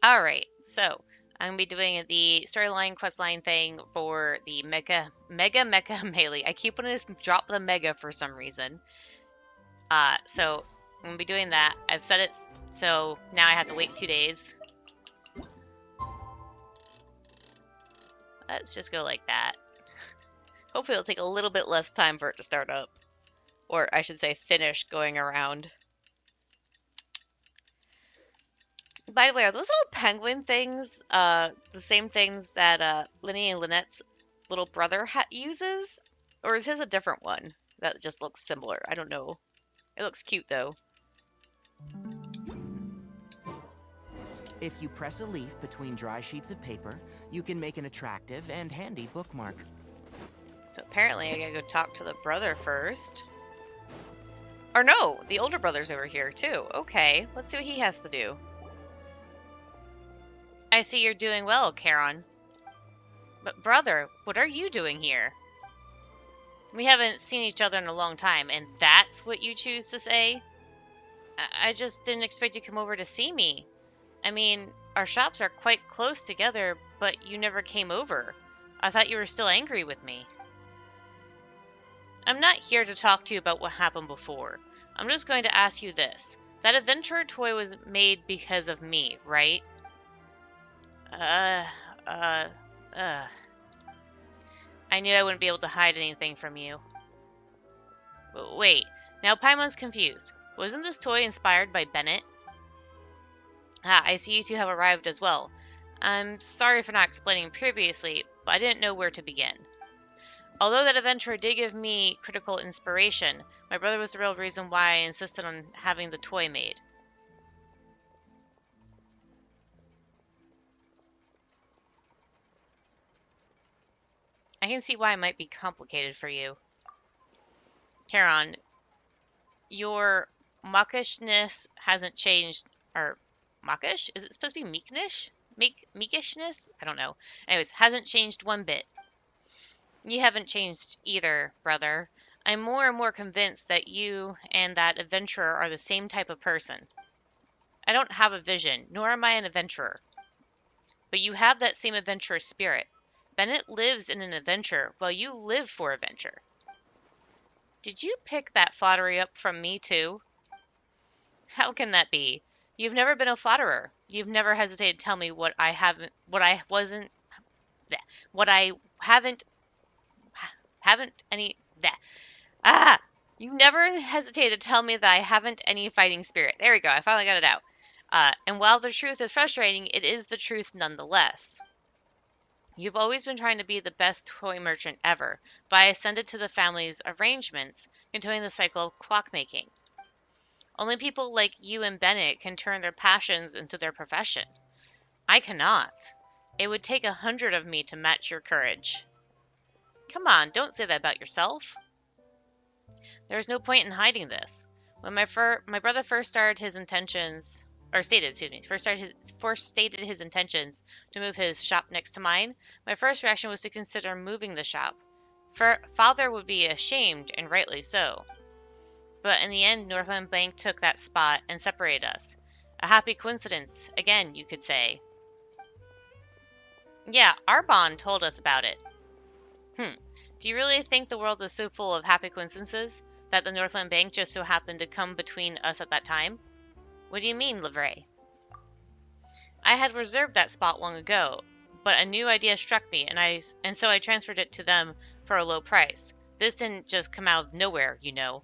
Alright, so I'm gonna be doing the storyline questline thing for the Mega Melee. I keep wanting to drop the Mega for some reason. So I'm gonna be doing that. I've set it so now I have to wait 2 days. Let's just go like that. Hopefully it'll take a little bit less time for it to start up. Or I should say finish going around. By the way, are those little penguin things the same things that Linny and Lynette's little brother uses? Or is his a different one that just looks similar? I don't know. It looks cute though. If you press a leaf between dry sheets of paper, you can make an attractive and handy bookmark. So apparently I gotta go talk to the brother first. Or no, the older brother's over here too. Okay, let's see what he has to do. I see you're doing well, Charon. But brother, what are you doing here? We haven't seen each other in a long time, and that's what you choose to say? I just didn't expect you to come over to see me. I mean, our shops are quite close together, but you never came over. I thought you were still angry with me. I'm not here to talk to you about what happened before. I'm just going to ask you this. That adventurer toy was made because of me, right? I knew I wouldn't be able to hide anything from you. But wait, now Paimon's confused. Wasn't this toy inspired by Bennett? Ah, I see you two have arrived as well. I'm sorry for not explaining previously, but I didn't know where to begin. Although that adventurer did give me critical inspiration, my brother was the real reason why I insisted on having the toy made. I can see why it might be complicated for you. Charon, your mawkishness hasn't changed, or mawkish? Is it supposed to be meeknish? Meekishness? I don't know. Anyways, hasn't changed one bit. You haven't changed either, brother. I'm more and more convinced that you and that adventurer are the same type of person. I don't have a vision, nor am I an adventurer. But you have that same adventurous spirit. Bennett lives in an adventure, while you live for adventure. Did you pick that flattery up from me, too? How can that be? You've never been a flatterer. You've never hesitated to tell me what I haven't any you never hesitated to tell me that I haven't any fighting spirit. There we go. I finally got it out. And while the truth is frustrating, it is the truth nonetheless. You've always been trying to be the best toy merchant ever, but I ascended to the family's arrangements, continuing the cycle of clockmaking. Only people like you and Bennett can turn their passions into their profession. I cannot. It would take 100 of me to match your courage. Come on, don't say that about yourself. There's no point in hiding this. When my brother first stated his intentions to move his shop next to mine, my first reaction was to consider moving the shop. Father would be ashamed, and rightly so. But in the end, Northland Bank took that spot and separated us. A happy coincidence, again, you could say. Yeah, Arbon told us about it. Do you really think the world is so full of happy coincidences that the Northland Bank just so happened to come between us at that time? What do you mean, Livray? I had reserved that spot long ago, but a new idea struck me, and so I transferred it to them for a low price. This didn't just come out of nowhere, you know.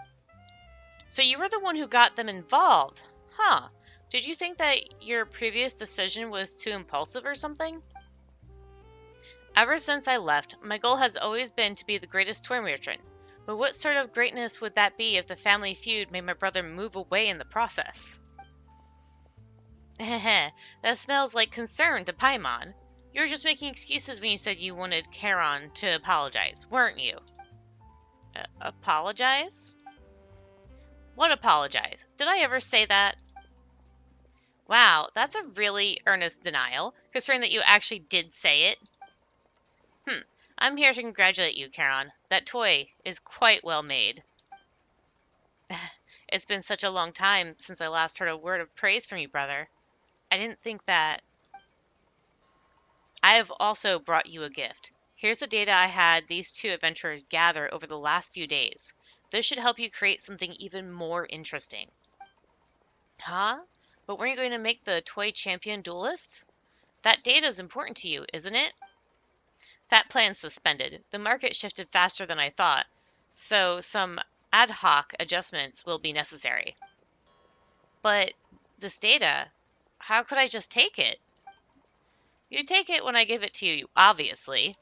So you were the one who got them involved. Huh. Did you think that your previous decision was too impulsive or something? Ever since I left, my goal has always been to be the greatest toy merchant. But what sort of greatness would that be if the family feud made my brother move away in the process? That smells like concern to Paimon. You were just making excuses when you said you wanted Charon to apologize, weren't you? Apologize? What apologize? Did I ever say that? Wow, that's a really earnest denial, considering that you actually did say it. I'm here to congratulate you, Charon. That toy is quite well made. It's been such a long time since I last heard a word of praise from you, brother. I didn't think that... I have also brought you a gift. Here's the data I had these two adventurers gather over the last few days. This should help you create something even more interesting. Huh? But weren't you going to make the toy champion duelist? That data is important to you, isn't it? That plan's suspended. The market shifted faster than I thought, so some ad hoc adjustments will be necessary. But this data, how could I just take it? You take it when I give it to you, obviously.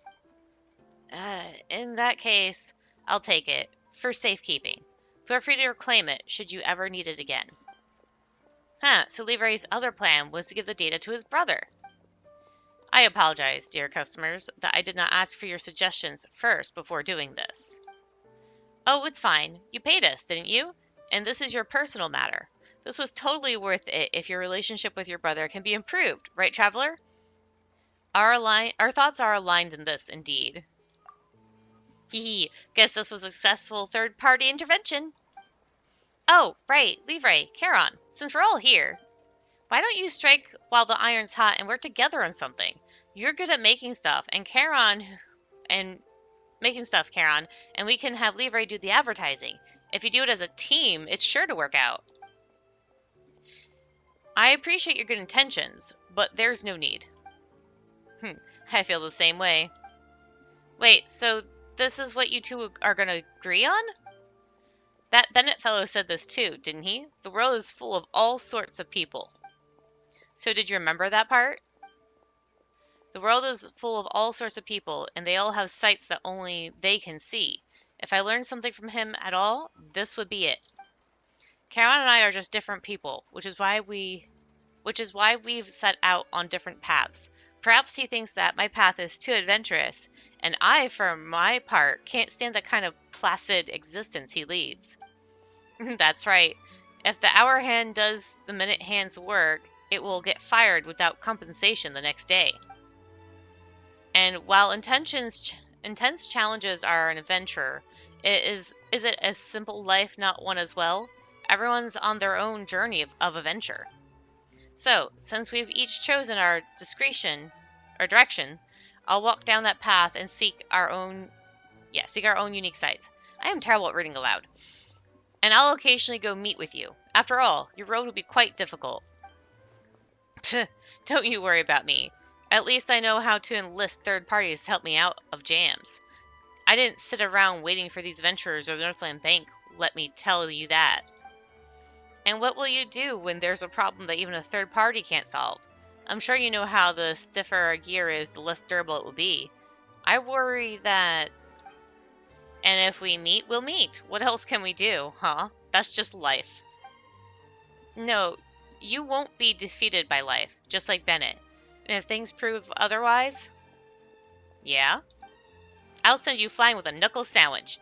In that case, I'll take it for safekeeping. Feel free to reclaim it should you ever need it again. Huh, so Leroy's other plan was to give the data to his brother. I apologize, dear customers, that I did not ask for your suggestions first before doing this. Oh, it's fine. You paid us, didn't you? And this is your personal matter. This was totally worth it if your relationship with your brother can be improved, right, traveler? Our thoughts are aligned in this, indeed. Hee guess this was a successful third-party intervention. Oh, right, Livre, Charon, since we're all here, why don't you strike while the iron's hot and work together on something? You're good at making stuff, and Charon, and we can have Livre do the advertising. If you do it as a team, it's sure to work out. I appreciate your good intentions, but there's no need. I feel the same way. Wait, so this is what you two are going to agree on? That Bennett fellow said this too, didn't he? The world is full of all sorts of people. So did you remember that part? The world is full of all sorts of people, and they all have sights that only they can see. If I learned something from him at all, this would be it. Caroline and I are just different people, which is why we've set out on different paths. Perhaps he thinks that my path is too adventurous, and I, for my part, can't stand the kind of placid existence he leads. That's right. If the hour hand does the minute hand's work, it will get fired without compensation the next day. And while intense challenges are an adventure, is it a simple life not one as well? Everyone's on their own journey of adventure. So, since we've each chosen our direction, I'll walk down that path and seek our own unique sights. I am terrible at reading aloud. And I'll occasionally go meet with you. After all, your road will be quite difficult. Don't you worry about me. At least I know how to enlist third parties to help me out of jams. I didn't sit around waiting for these adventurers or the Northland Bank, let me tell you that. And what will you do when there's a problem that even a third party can't solve? I'm sure you know how the stiffer our gear is, the less durable it will be. I worry that... And if we meet, we'll meet. What else can we do, huh? That's just life. No, you won't be defeated by life, just like Bennett. And if things prove otherwise... Yeah? I'll send you flying with a knuckle sandwich.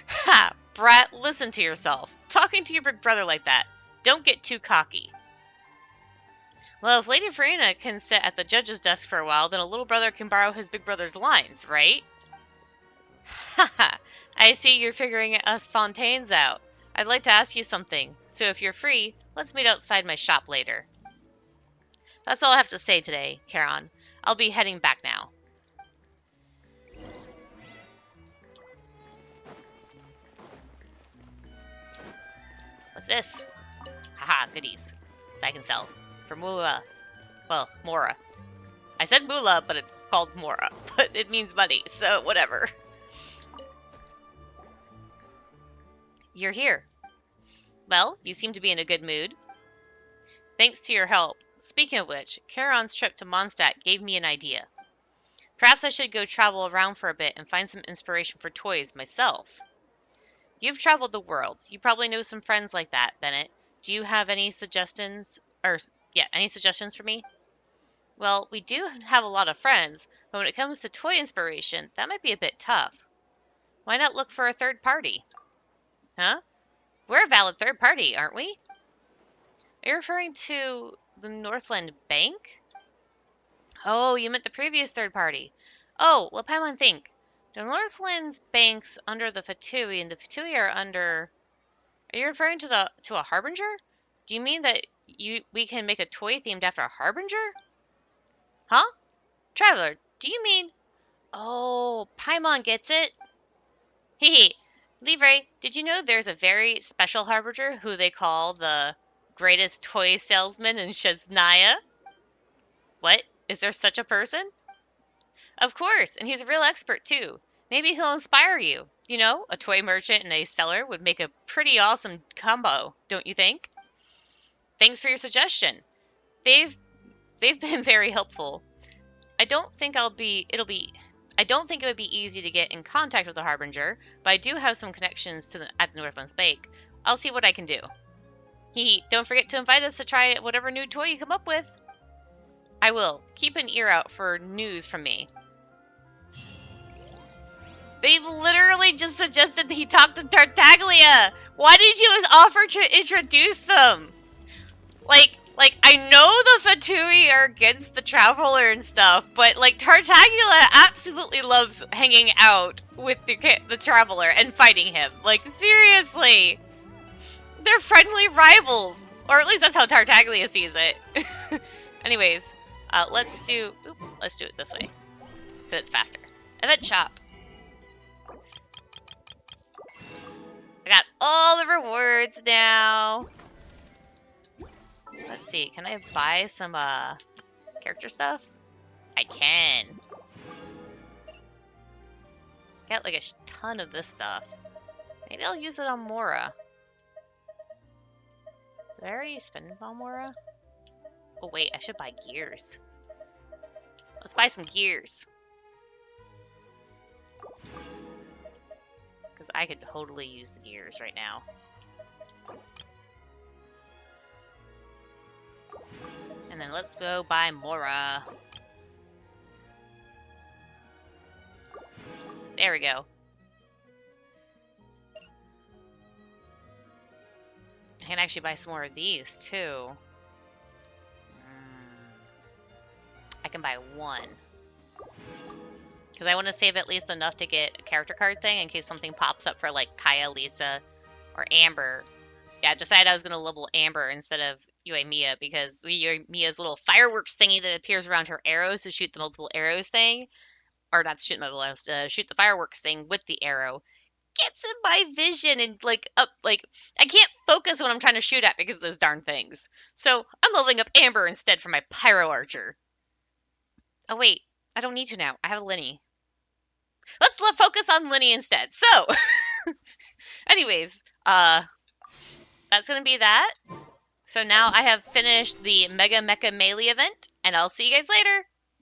Ha! Brat, listen to yourself. Talking to your big brother like that. Don't get too cocky. Well, if Lady Farina can sit at the judge's desk for a while, then a little brother can borrow his big brother's lines, right? Haha, I see you're figuring us Fontaines out. I'd like to ask you something, so if you're free, let's meet outside my shop later. That's all I have to say today, Charon. I'll be heading back now. What's this? Haha, goodies. That I can sell. For Mula. Well, Mora. I said Mula, but it's called Mora. But it means money, so whatever. You're here. Well, you seem to be in a good mood. Thanks to your help. Speaking of which, Charon's trip to Mondstadt gave me an idea. Perhaps I should go travel around for a bit and find some inspiration for toys myself. You've traveled the world. You probably know some friends like that, Bennett. Do you have any suggestions? Any suggestions for me? Well, we do have a lot of friends, but when it comes to toy inspiration, that might be a bit tough. Why not look for a third party? Huh? We're a valid third party, aren't we? Are you referring to the Northland Bank? Oh, you meant the previous third party. Oh, well, Paimon, think. The Northland's banks under the Fatui, and the Fatui are under... Are you referring to a Harbinger? Do you mean that we can make a toy themed after a Harbinger? Huh? Traveler, do you mean... Oh, Paimon gets it? Hehe. Livre, did you know there's a very special harbinger who they call the greatest toy salesman in Shesnaya? What? Is there such a person? Of course, and he's a real expert too. Maybe he'll inspire you. You know, a toy merchant and a seller would make a pretty awesome combo, don't you think? Thanks for your suggestion. They've they've been very helpful. I don't think I'll be it'll be I don't think it would be easy to get in contact with the Harbinger, but I do have some connections at the Northland Spake. I'll see what I can do. Don't forget to invite us to try whatever new toy you come up with. I will. Keep an ear out for news from me. They literally just suggested that he talk to Tartaglia. Why did you offer to introduce them? Like I know the Fatui are against the Traveler and stuff, but like Tartaglia absolutely loves hanging out with the Traveler and fighting him. Like seriously, they're friendly rivals, or at least that's how Tartaglia sees it. Anyways, let's do it this way, cause it's faster. Event shop. I got all the rewards now. Let's see, can I buy some character stuff? I can. Got like a ton of this stuff. Maybe I'll use it on Mora. Did I already spend it on Mora? Oh wait, I should buy gears. Let's buy some gears. Because I could totally use the gears right now. And then let's go buy Mora. There we go. I can actually buy some more of these too. I can buy one. Because I want to save at least enough to get a character card thing in case something pops up for like Kaya, Lisa, or Amber. Yeah, I decided I was going to level Amber instead of Mia because Mia's little fireworks thingy that appears around her arrows to shoot the multiple arrows thing, or not to shoot multiple arrows, shoot the fireworks thing with the arrow, gets in my vision and like I can't focus when I'm trying to shoot at because of those darn things. So I'm leveling up Amber instead for my Pyro Archer. Oh wait, I don't need to now. I have a Linny. Let's focus on Linny instead. So, anyways, that's gonna be that. So now I have finished the Mega Mecha Melee event, and I'll see you guys later.